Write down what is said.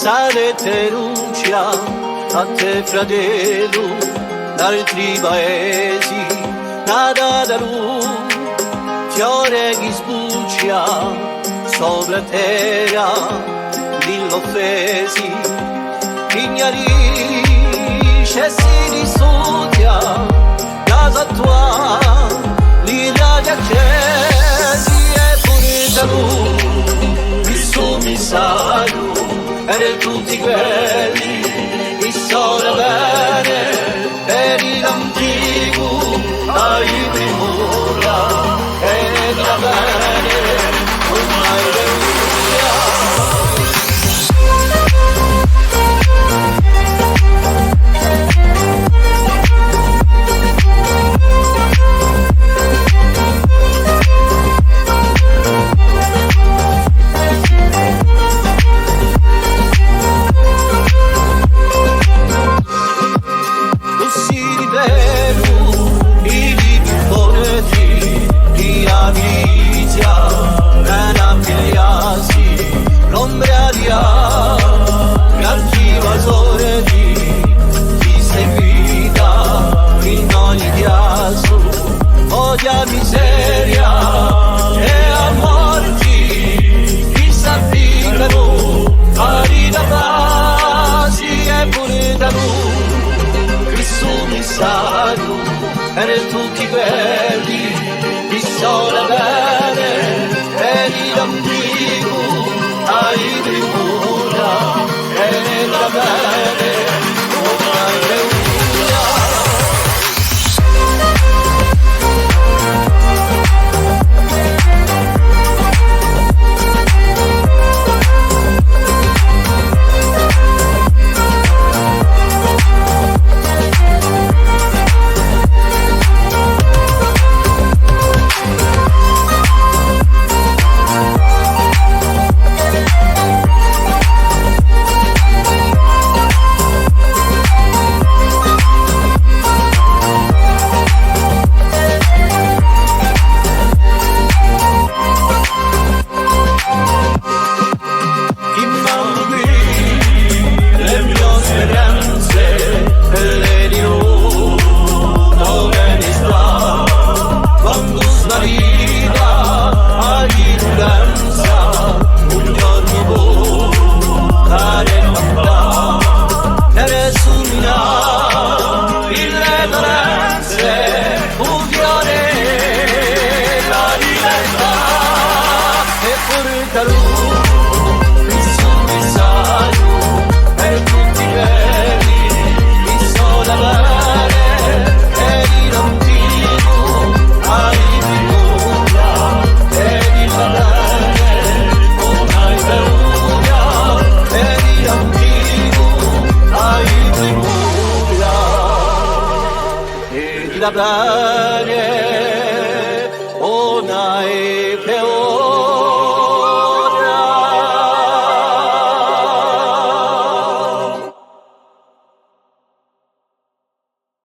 Sarete lucia a te fratello, d'altri paesi nada da lui, fiore che sbuccia sopra terra, dillo offesi, ignorisce si disudia, casa tua, l'iradia accesi e pure da lui, il suo missaggio. Per tutti quelli che sono bene, per l'antico, ai primora, e la bene, ormai miseria e amorti chi s'affidano a pace e pure da lui Cristo mi salvo per tutti quelli che sono bene e l'antico ai tribuna e la bene ormai la bene, oh, night.